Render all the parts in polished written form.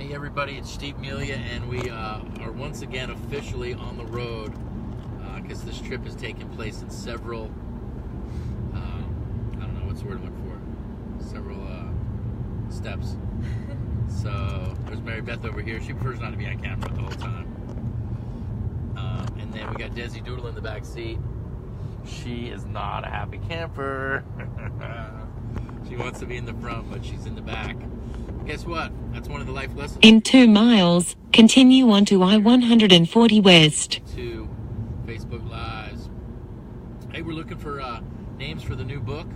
Hey everybody, it's Steve Melia, and we are once again officially on the road because this trip has taken place in several, I don't know what's the word I'm looking for, several steps. So there's Mary Beth over here. She prefers not to be on camera the whole time. And then we got Desi Doodle in the back seat. She is not a happy camper. She wants to be in the front, but she's in the back. Guess what? That's one of the life lessons. In 2 miles, continue onto I-140 West. To Facebook Lives. Hey, we're looking for names for the new book.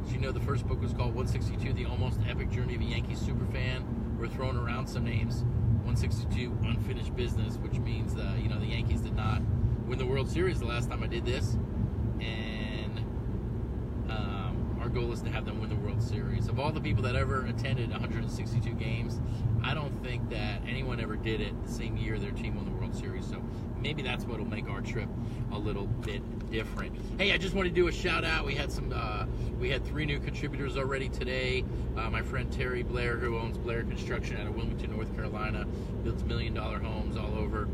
As you know, the first book was called 162, The Almost Epic Journey of a Yankees Superfan. We're throwing around some names. 162, Unfinished Business, which means, the Yankees did not win the World Series the last time I did this. And our goal is to have them win the World Series. Of all the people that ever attended 162 games, I don't think that anyone ever did it the same year their team won the World Series. So maybe that's what will make our trip a little bit different. Hey, I just want to do a shout out. We had 3 new contributors already today. My friend Terry Blair, who owns Blair Construction out of Wilmington, North Carolina, builds $1 million homes all over.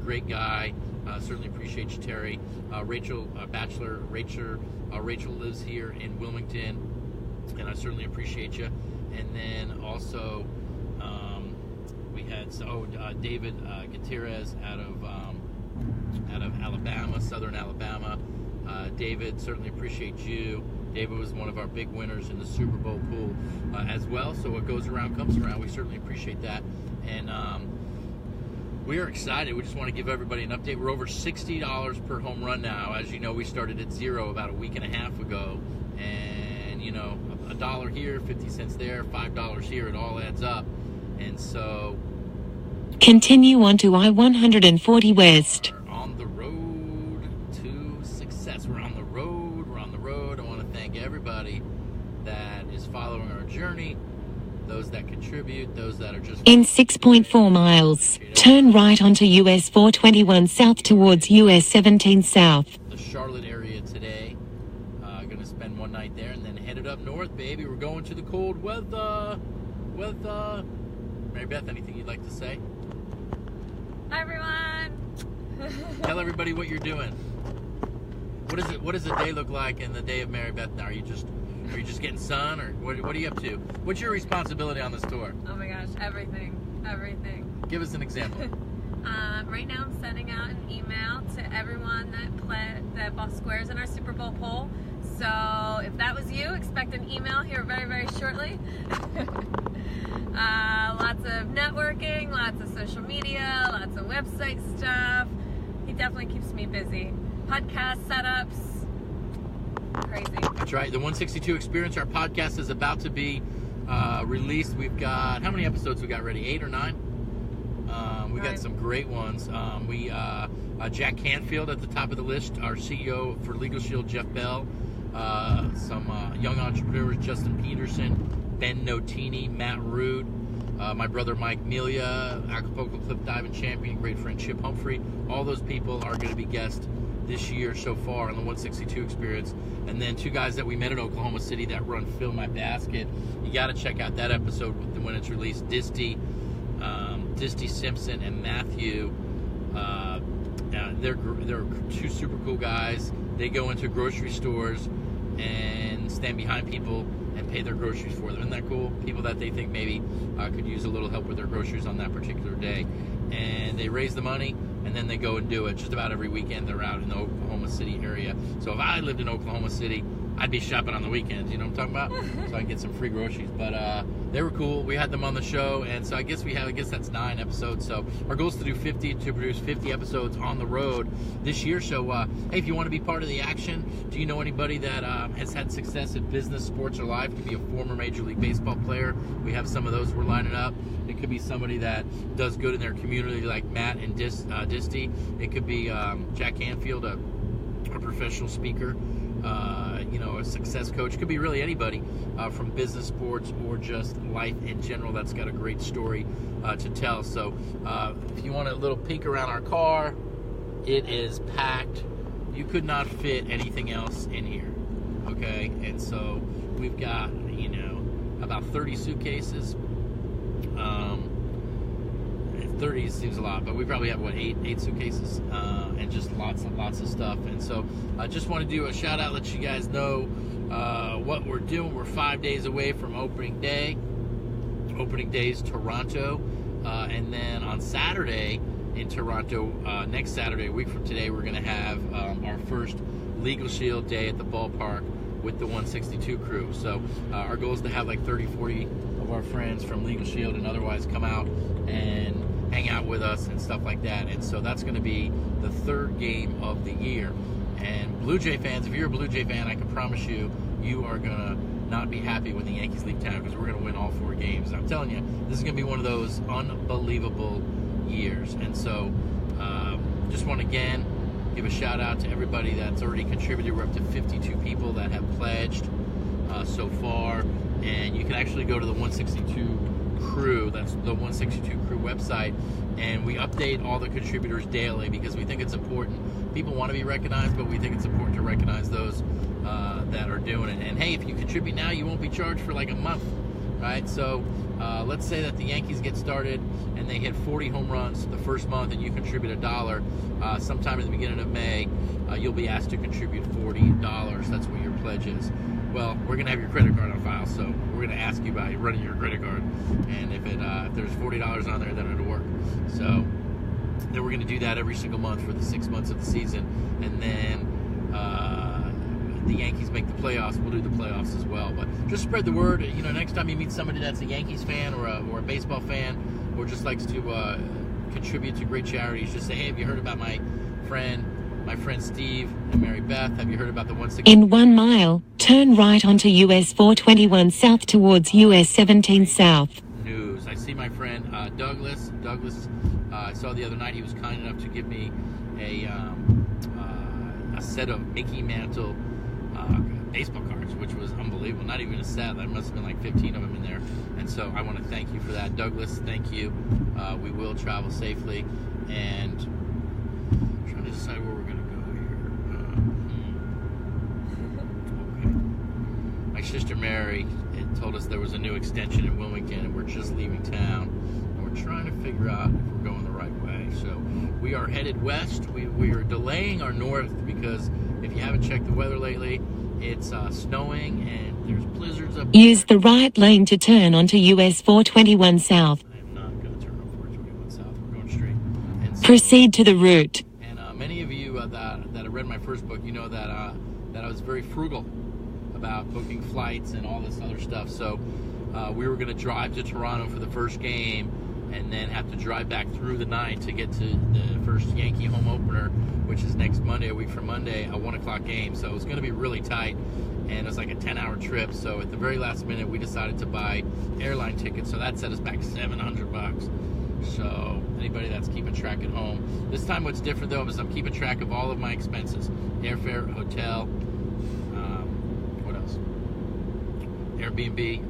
Great guy. Certainly appreciate you, Terry. Rachel Bachelor, Rachel lives here in Wilmington, and I certainly appreciate you. And then also we had David Gutierrez out of Alabama, Southern Alabama. David, certainly appreciate you. David was one of our big winners in the Super Bowl pool as well. So what goes around comes around. We certainly appreciate that. And we are excited. We just want to give everybody an update. We're over $60 per home run now. As you know, we started at 0 about a week and a half ago. And, $1 here, 50 cents there, $5 here, it all adds up. And so... Continue onto I-140 West. We're on the road to success. We're on the road. We're on the road. I want to thank everybody that is following our journey. Those that contribute, those that are just... In 6.4 miles, turn right onto US 421 south towards US 17 south. The Charlotte area today. Going to spend one night there and then headed up north, baby. We're going to the cold weather. Mary Beth, anything you'd like to say? Hi, everyone. Tell everybody what you're doing. What does a day look like in the day of Mary Beth now? Are you just getting sun, or what are you up to? What's your responsibility on this tour? Oh my gosh, everything. Give us an example. Right now I'm sending out an email to everyone that bought squares in our Super Bowl poll. So if that was you, expect an email here very, very shortly. Lots of networking, lots of social media, lots of website stuff. He definitely keeps me busy. Podcast setups. Crazy. That's right. The 162 Experience, our podcast, is about to be released. We've got, how many episodes we got ready? 8 or 9? We got some great ones. Jack Canfield at the top of the list, our CEO for Legal Shield, Jeff Bell. Some young entrepreneurs, Justin Peterson, Ben Notini, Matt Root, my brother Mike Melia, Acapulco Cliff Diving Champion, great friend Chip Humphrey. All those people are going to be guests this year so far on the 162 Experience. And then 2 guys that we met in Oklahoma City that run Fill My Basket. You got to check out that episode when it's released. Disty Simpson and Matthew. They're 2 super cool guys. They go into grocery stores and stand behind people and pay their groceries for them. Isn't that cool? People that they think maybe could use a little help with their groceries on that particular day. And they raise the money, and then they go and do it. Just about every weekend they're out in the Oklahoma City area. So if I lived in Oklahoma City, I'd be shopping on the weekends, you know what I'm talking about? So I can get some free groceries. But they were cool. We had them on the show, and so I guess that's 9 episodes. So our goal is to produce 50 episodes on the road this year. So hey, if you want to be part of the action, do you know anybody that has had success in business, sports, or life? Could be a former Major League Baseball player. We have some of those we're lining up. It could be somebody that does good in their community, like Matt and Disty. It could be Jack Canfield, a professional speaker. A success coach. Could be really anybody from business, sports, or just life in general that's got a great story to tell. So if you want a little peek around our car, it is packed. You could not fit anything else in here. Okay, and so we've got about 30 suitcases. 30 seems a lot, but we probably have, what, eight suitcases, and just lots of stuff. And so I just want to do a shout out, let you guys know what we're doing. We're 5 days away from opening day. Opening day is Toronto, and then on Saturday in Toronto, next Saturday, a week from today, we're going to have our first Legal Shield day at the ballpark with the 162 crew. So our goal is to have like 30-40 of our friends from Legal Shield and otherwise come out and hang out with us and stuff like that. And so that's going to be the third game of the year. And Blue Jay fans, if you're a Blue Jay fan, I can promise you, you are going to not be happy when the Yankees leave town, because we're going to win all 4 games. I'm telling you, this is going to be one of those unbelievable years. And so just want to again give a shout out to everybody that's already contributed. We're up to 52 people that have pledged so far, and you can actually go to the 162 crew, that's the 162 crew website, and we update all the contributors daily because we think it's important. People want to be recognized, but we think it's important to recognize those that are doing it. And hey, if you contribute now, you won't be charged for like a month, right? So let's say that the Yankees get started and they hit 40 home runs the first month, and you contribute $1. Sometime at the beginning of May, you'll be asked to contribute $40. That's what your pledge is. Well, we're gonna have your credit card on file, so we're gonna ask you by running your credit card, and if there's $40 on there, then it'll work. So then we're gonna do that every single month for the 6 months of the season, and then the Yankees make the playoffs, we'll do the playoffs as well. But just spread the word. You know, next time you meet somebody that's a Yankees fan or a baseball fan, or just likes to contribute to great charities, just say, hey, have you heard about my friend Steve and Mary Beth? Have you heard about the 160? In 1 mile, turn right onto US 421 south towards US 17 south. News. I see my friend Douglas. I saw the other night, he was kind enough to give me a set of Mickey Mantle baseball cards, which was unbelievable. Not even a set. There must have been like 15 of them in there. And so I want to thank you for that. Douglas, thank you. We will travel safely. And I'm trying to decide where we're going to go here. Okay. My sister Mary had told us there was a new extension in Wilmington, and we're just leaving town. And we're trying to figure out if we're going the right way. So we are headed west. We are delaying our north because if you haven't checked the weather lately, it's snowing and there's blizzards up there. Use the right lane to turn onto US 421 south. I'm not going to turn on 421 south. We're going straight. And so, Proceed to the route. And many of you that have read my first book, you know that I was very frugal about booking flights and all this other stuff. So we were going to drive to Toronto for the first game, and then have to drive back through the night to get to the first Yankee home opener, which is next Monday, a week from Monday, a 1 o'clock game. So it was going to be really tight, and it was like a 10-hour trip. So at the very last minute, we decided to buy airline tickets. So that set us back $700. So anybody that's keeping track at home, this time what's different though is I'm keeping track of all of my expenses: airfare, hotel, what else? Airbnb.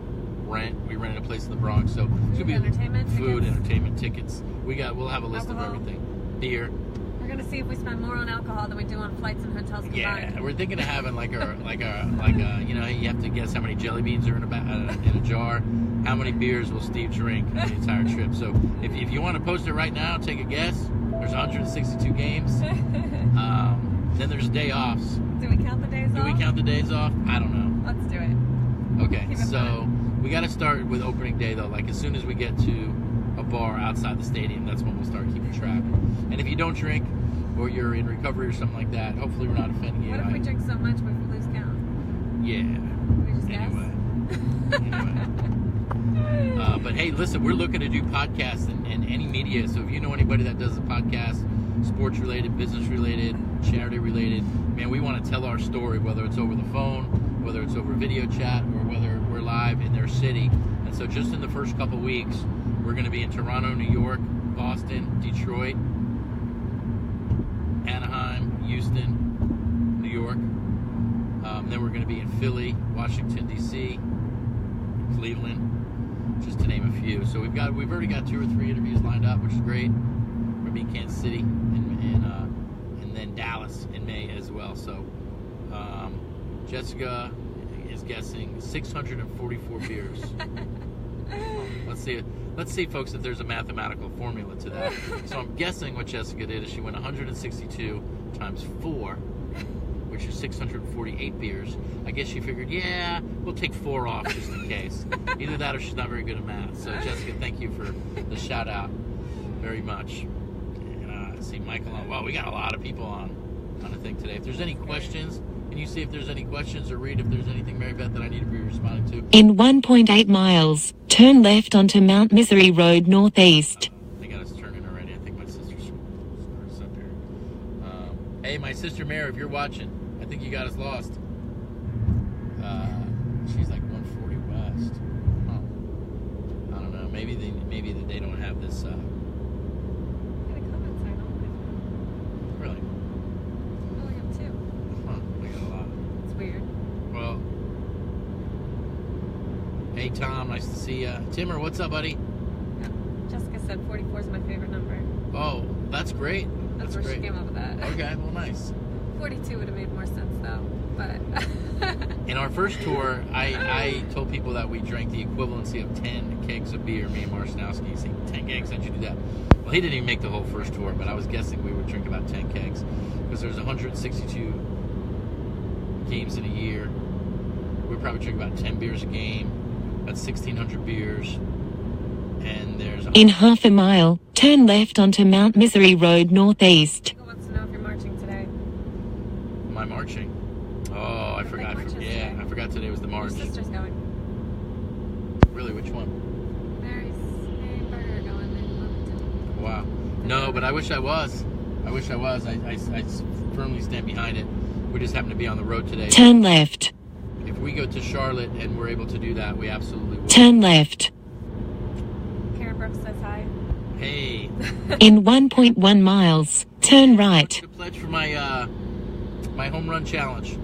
Rent. We rented a place in the Bronx, so it's gonna be food, entertainment, tickets. We'll have a list alcohol. of everything. Beer. We're gonna see if we spend more on alcohol than we do on flights and hotels combined. Yeah, we're thinking of having like a you know, you have to guess how many jelly beans are in a jar. How many beers will Steve drink on the entire trip? So if you want to post it right now, take a guess. There's 162 games. Then there's day offs. Do we count the days off? Do we count the days off? I don't know. Let's do it. Okay, Keep it so fun. we got to start with opening day though. Like as soon as we get to a bar outside the stadium, that's when we'll start keeping track. And if you don't drink, or you're in recovery or something like that, hopefully we're not offending you. What if we drink so much we lose count? Yeah. We just Anyway. But hey, listen, we're looking to do podcasts and any media. So if you know anybody that does a podcast, sports related, business related, charity related, man, we want to tell our story, whether it's over the phone, whether it's over video chat, or whether we're live in their city. And so just in the first couple weeks, we're going to be in Toronto, New York, Boston, Detroit, Anaheim, Houston, New York. Then we're going to be in Philly, Washington, D.C., Cleveland, just to name a few. So we've already got 2 or 3 interviews lined up, which is great. We're going to be in Kansas City and then Dallas in May as well. So Jessica is guessing 644 beers. Let's see, folks, if there's a mathematical formula to that. So I'm guessing what Jessica did is she went 162 times 4, which is 648 beers. I guess she figured, yeah, we'll take 4 off just in case. Either that or she's not very good at math. So Jessica, thank you for the shout out very much. And see Michael on. Well, we got a lot of people on the thing today. If there's any questions, can you see if there's any questions or read if there's anything, Mary Beth, that I need to be responding to? In 1.8 miles, turn left onto Mount Misery Road Northeast. They got us turning already. I think my sister's started us up here. Hey, my sister Mary, if you're watching, I think you got us lost. She's like 140 west. Huh. I don't know. Maybe they don't have this. Really? Oh, we have 2. Huh. We got a lot. It's weird. Well, hey Tom, nice to see ya. Timmer, what's up, buddy? Jessica said 44 is my favorite number. Oh, that's great. That's where great. she came up with that. Okay, well, nice. 42 would have made more sense though, but. In our first tour, I told people that we drank the equivalency of 10 kegs of beer. Me and Marcinowski, he said, 10 kegs, how'd you do that? Well, he didn't even make the whole first tour, but I was guessing we would drink about 10 kegs because there's 162 games in a year. We probably drink about 10 beers a game. That's 1,600 beers. And there's in half a mile, turn left onto Mount Misery Road Northeast. Who wants to know if you're marching today? Am I marching? Oh, I forgot. Today. I forgot today was the march. Your sister's going. Really, which one? Mary's Burger going in Wilmington. Wow. No, but I wish I was. I firmly stand behind it. We just happen to be on the road today. Turn left. If we go to Charlotte and we're able to do that, we absolutely will. Turn left. Karen Brooks says hi. Hey. In 1.1 miles, turn right. The pledge for my my home run challenge.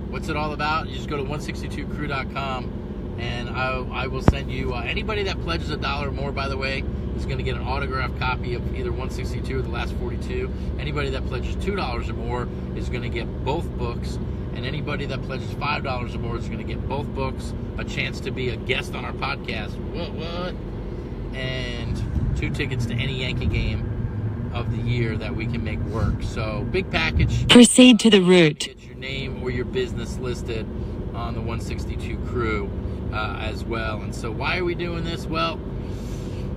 What's it all about? You just go to 162crew.com and I will send you anybody that pledges $1 or more, by the way, is going to get an autographed copy of either 162 or the last 42. Anybody that pledges $2 or more is going to get both books, and anybody that pledges $5 or more is going to get both books, a chance to be a guest on our podcast. What? And 2 tickets to any Yankee game of the year that we can make work. So big package. Proceed to the route. Get your name or your business listed on the 162 crew as well. And so why are we doing this? Well,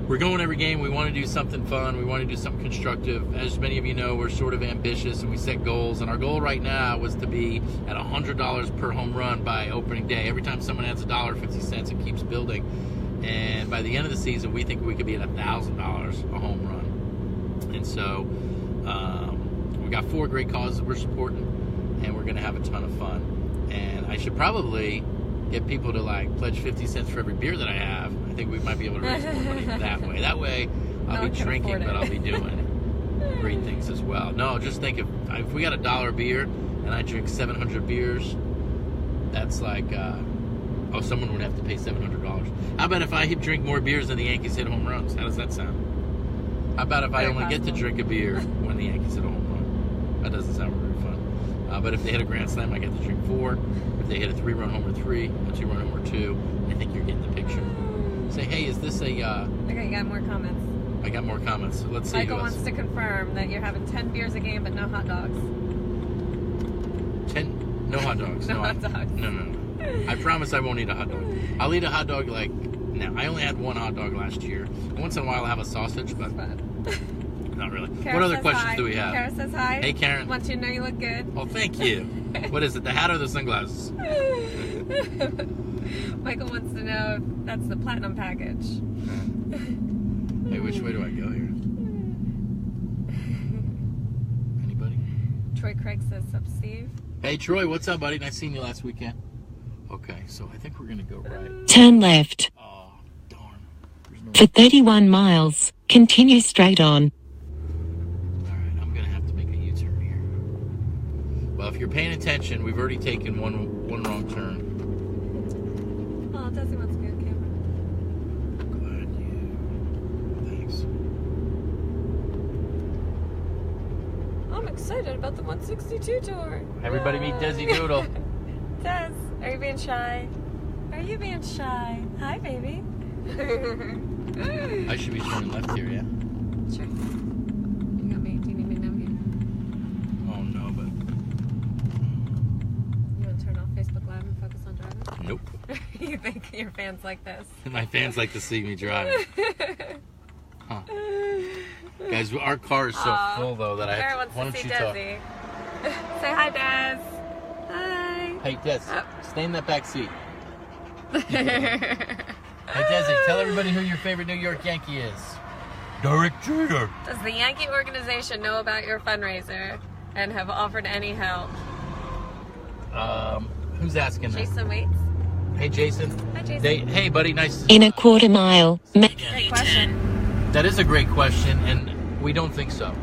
we're going every game. We want to do something fun. We want to do something constructive. As many of you know, we're sort of ambitious and we set goals. And our goal right now was to be at $100 per home run by opening day. Every time someone adds $1.50, it keeps building. And by the end of the season, we think we could be at $1,000 a home run. And so we got 4 great causes we're supporting, and we're going to have a ton of fun. And I should probably get people to pledge 50 cents for every beer that I have. I think we might be able to raise more money that way. That way, I'll be drinking, but I'll be doing great things as well. No, just think if we got $1 beer and I drink 700 beers, that's like, someone would have to pay $700. How about if I drink more beers than the Yankees hit home runs? How does that sound? How about if I only get to drink a beer when the Yankees hit a home run? That doesn't sound very fun. But if they hit a grand slam, I get to drink 4. If they hit a 3-run homer 3, a 2-run homer 2, I think you're getting the picture. Say, hey, is this a... Okay, you got more comments. I got more comments. So let's see. Michael wants to confirm that you're having 10 beers a game, but no hot dogs. 10? No hot dogs. No hot dogs. No. I promise I won't eat a hot dog. I'll eat a hot dog now. I only had 1 hot dog last year. Once in a while I'll have a sausage, but not really. Kara, what other questions do we have? Kara says hi. Hey, Karen. Wants you to know you look good. Oh, thank you. What is it, the hat or the sunglasses? Michael wants to know if that's the platinum package. Hey, which way do I go here? Anybody? Troy Craig says, sup, Steve? Hey, Troy, what's up, buddy? Nice seeing you last weekend. Okay, so I think we're going to go right. Turn left. Oh, darn. For 31 miles, continue straight on. All right, I'm going to have to make a U-turn here. Well, if you're paying attention, we've already taken one wrong turn. Oh, Desi wants to be on camera. Glad you. Thanks. I'm excited about the 162 tour. Everybody meet Desi Doodle. Des, are you being shy? Are Are you being shy? Hi, baby. I should be turning left here, yeah? Sure. You got me. Do you need me to navigate? Oh, no, but... You want to turn off Facebook Live and focus on driving? Nope. You think your fans like this? My fans like to see me driving. Huh. Guys, our car is so full, though, that I Sarah have to... Why wants to don't see you talk? Desi. Say hi, Des. Hi. Hey, Des, Oh. stay in that back seat. Hey, Desi, tell everybody who your favorite New York Yankee is. Derek Jeter. Does the Yankee organization know about your fundraiser and have offered any help? Who's asking that? Jason waits. Hey, Jason. Hi, Jason. Hey, buddy, nice to In a quarter mile, make Great question. That is a great question, and we don't think so.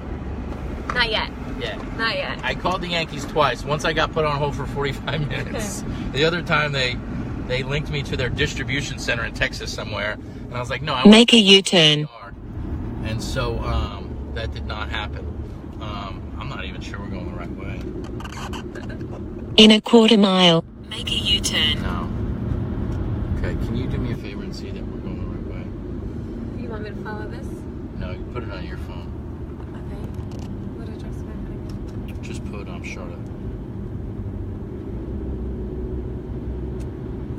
Not yet. Yeah. Not yet. I called the Yankees twice. Once I got put on hold for 45 minutes. The other time they linked me to their distribution center in Texas somewhere, and I was like, no, I want make a U-turn. And so that did not happen. I'm not even sure we're going the right way. In a quarter mile, make a U-turn. No. Okay, can you do me a favor and see that we're going the right way? You want me to follow this? No, you put it on your phone. Okay. What address am I putting in? Just put Charlotte.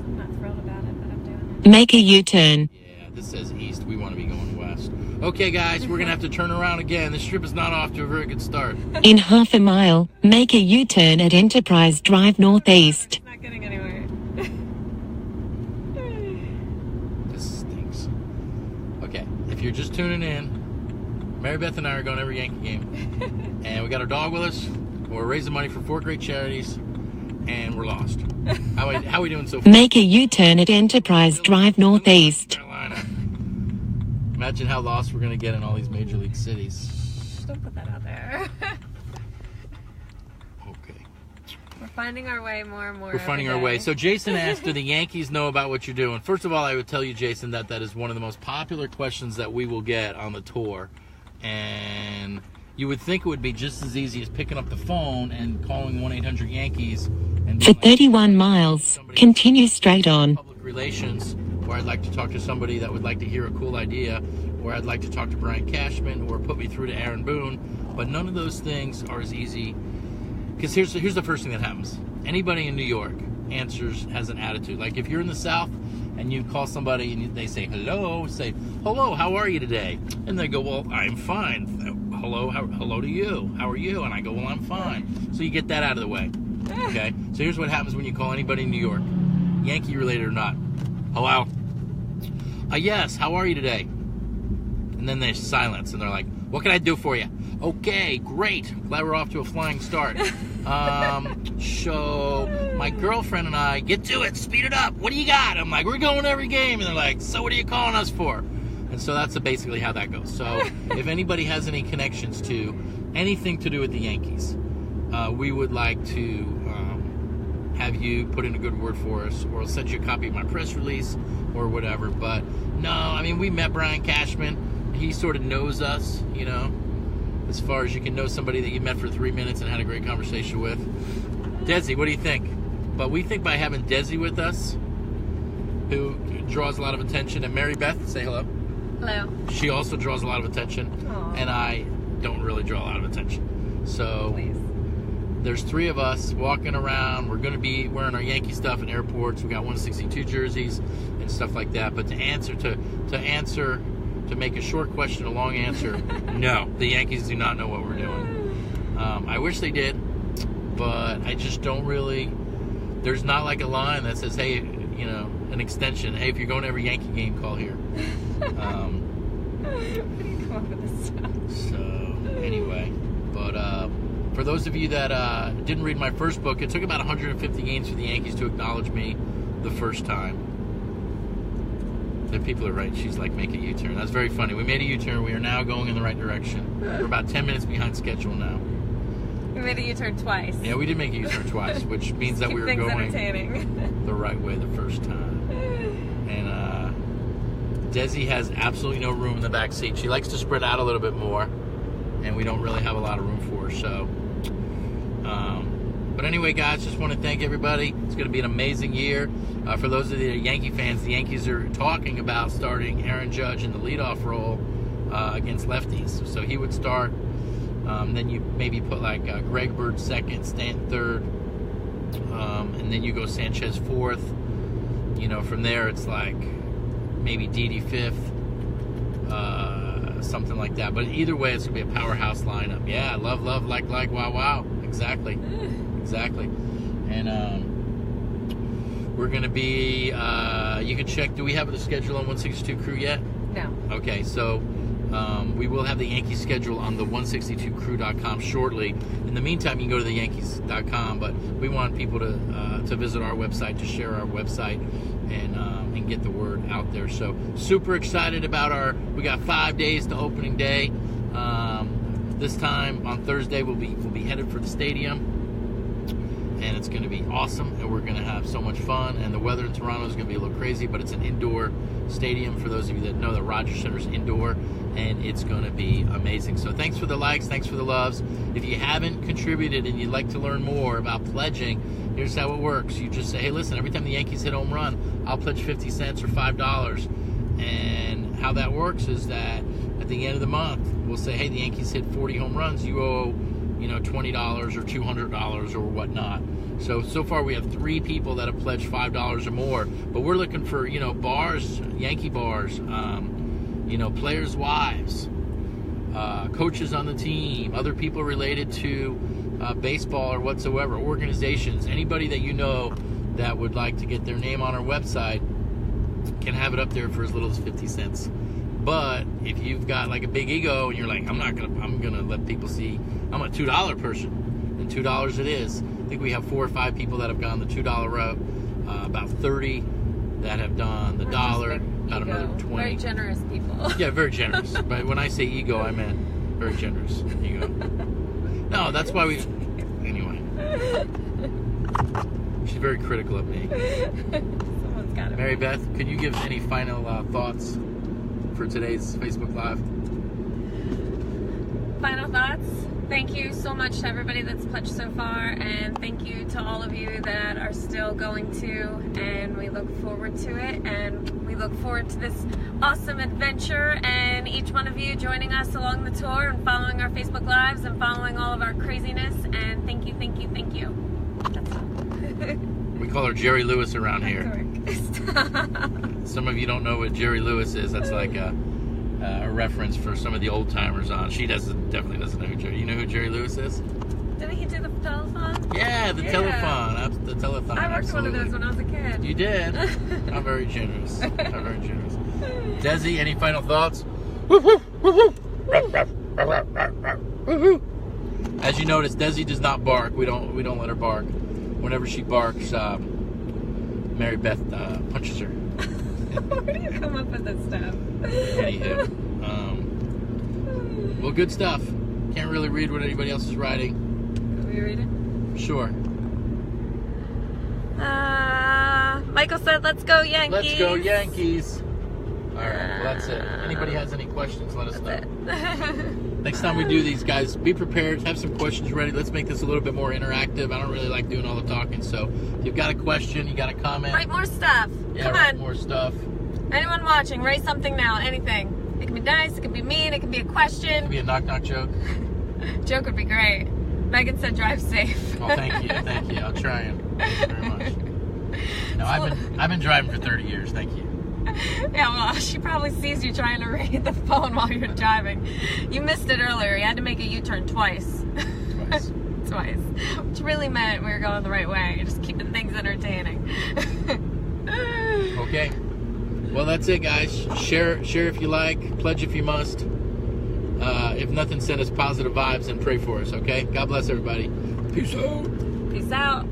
I'm not thrilled about it, but I'm doing it. Make a U-turn. Yeah, this says east. We want to be going west. Okay, guys, we're going to have to turn around again. This trip is not off to a very good start. In half a mile, make a U-turn at Enterprise Drive Northeast. It's not getting anywhere. This stinks. Okay, if you're just tuning in, Mary Beth and I are going to every Yankee game. And we got our dog with us. We're raising money for 4 great charities. And we're lost. How are we doing so far? Make a U-turn at Enterprise Drive Northeast. Carolina. Imagine how lost we're going to get in all these major league cities. Don't put that out there. Okay. We're finding our way more and more. We're finding our way. So Jason asked, do the Yankees know about what you're doing? First of all, I would tell you, Jason, that is one of the most popular questions that we will get on the tour. And you would think it would be just as easy as picking up the phone and calling 1-800-Yankees. And For being like, 31 miles, continue straight on. Public relations, or I'd like to talk to somebody that would like to hear a cool idea, or I'd like to talk to Brian Cashman, or put me through to Aaron Boone. But none of those things are as easy. Because here's the first thing that happens. Anybody in New York has an attitude. Like if you're in the South and you call somebody and they say hello, how are you today? And they go, well, I'm fine. Hello to you. How are you? And I go, well, I'm fine. So you get that out of the way. Okay? So here's what happens when you call anybody in New York, Yankee related or not. Hello? Yes, how are you today? And then there's silence, and they're like, what can I do for you? Okay, great. Glad we're off to a flying start. So my girlfriend and I, get to it, speed it up. What do you got? I'm like, we're going to every game. And they're like, so what are you calling us for? And so that's basically how that goes. So if anybody has any connections to anything to do with the Yankees, we would like to have you put in a good word for us, or I'll send you a copy of my press release or whatever. But no, I mean, we met Brian Cashman. He sort of knows us, you know, as far as you can know somebody that you met for 3 minutes and had a great conversation with. Desi, what do you think? But we think by having Desi with us, who draws a lot of attention, and Mary Beth, say hello. Hello. She also draws a lot of attention. Aww. And I don't really draw a lot of attention. So Please. There's 3 of us walking around. We're going to be wearing our Yankee stuff in airports. We got 162 jerseys and stuff like that. But to make a short question a long answer, no, the Yankees do not know what we're doing. I wish they did, but I just don't really. There's not like a line that says, hey, you know, an extension. Hey, if you're going to every Yankee game, call here. Where do you come up with this stuff? So anyway, but for those of you that didn't read my first book, it took about 150 games for the Yankees to acknowledge me the first time. The people are right. She's like, make a U-turn. That's very funny. We made a U-turn. We are now going in the right direction. We're about 10 minutes behind schedule now. We made a U-turn twice. Yeah, we did make a U-turn twice, which means that we were going entertaining. the right way the first time. And Desi has absolutely no room in the back seat. She likes to spread out a little bit more, and we don't really have a lot of room for her. So But anyway, guys, just want to thank everybody. It's going to be an amazing year. For those of you that are Yankee fans, the Yankees are talking about starting Aaron Judge in the leadoff role against lefties. So he would start. Then you maybe put like Greg Bird second, Stanton third, and then you go Sanchez fourth. You know, from there it's like maybe Didi fifth, something like that. But either way, it's gonna be a powerhouse lineup. Yeah, love, like, wow. Exactly. And we're gonna be. You can check. Do we have the schedule on 162 Crew yet? No. Okay, so. We will have the Yankees schedule on the 162crew.com shortly. In the meantime, you can go to the Yankees.com, but we want people to visit our website, to share our website, and get the word out there. So super excited about we got 5 days to opening day. This time on Thursday, we'll be headed for the stadium, and it's going to be awesome, and we're going to have so much fun. And the weather in Toronto is going to be a little crazy, but it's an indoor stadium. For those of you that know, the Rogers Center's indoor, and it's going to be amazing. So thanks for the likes, thanks for the loves. If you haven't contributed and you'd like to learn more about pledging, here's how it works. You just say, hey, listen, every time the Yankees hit home run, I'll pledge 50 cents or $5. And how that works is that at the end of the month, we'll say, hey, the Yankees hit 40 home runs. You owe, $20 or $200 or whatnot. So far we have 3 people that have pledged $5 or more. But we're looking for, bars, Yankee bars, players' wives, coaches on the team, other people related to baseball or whatsoever, organizations, anybody that you know that would like to get their name on our website can have it up there for as little as 50 cents. But if you've got like a big ego and you're like, I'm gonna let people see I'm a $2 person, then $2 it is. I think we have 4 or 5 people that have gone the $2 route, about 30 that have done the dollar, about another 20. Very generous people. Yeah, very generous. But when I say ego, I meant very generous ego. No, that's why we. Anyway, she's very critical of me. Someone's got it. Mary Beth, could you give any final thoughts for today's Facebook Live? Final thoughts? Thank you so much to everybody that's pledged so far, and thank you to all of you that are still going to, and we look forward to it, and we look forward to this awesome adventure, and each one of you joining us along the tour and following our Facebook Lives and following all of our craziness, and thank you. That's all. We call her Jerry Lewis around here. Stop. Some of you don't know what Jerry Lewis is. That's like a reference for some of the old timers on. She definitely doesn't know who Jerry. You know who Jerry Lewis is? Didn't he do the telethon? Yeah, the telethon. The telethon. I worked one of those when I was a kid. You did? I'm very generous. Desi, any final thoughts? As you notice, Desi does not bark. We don't let her bark. Whenever she barks, Mary Beth punches her. Where do you come up with this stuff? Anywho, well, good stuff. Can't really read what anybody else is writing. Can we read it? Sure. Michael said, "Let's go Yankees." Let's go Yankees. All right, well, that's it. Anybody has any questions, let us know. Next time we do these, guys, be prepared. Have some questions ready. Let's make this a little bit more interactive. I don't really like doing all the talking, so if you've got a question, you got a comment. Write more stuff. Yeah, Come write on. more stuff. Anyone watching, write something now. Anything. It can be nice. It can be mean. It can be a It question. could be a knock-knock joke. Joke would be great. Megan said, "Drive safe." Oh, thank you. I'll try and thank you very much. No, I've been driving for 30 years. Thank you. Yeah, well, she probably sees you trying to read the phone while you're driving. You missed it earlier. You had to make a U-turn twice. Twice. Which really meant we were going the right way. You're just keeping things entertaining. Okay. Well, that's it, guys. Share if you like. Pledge if you must. If nothing, send us positive vibes and pray for us, okay? God bless everybody. Peace out. Peace out.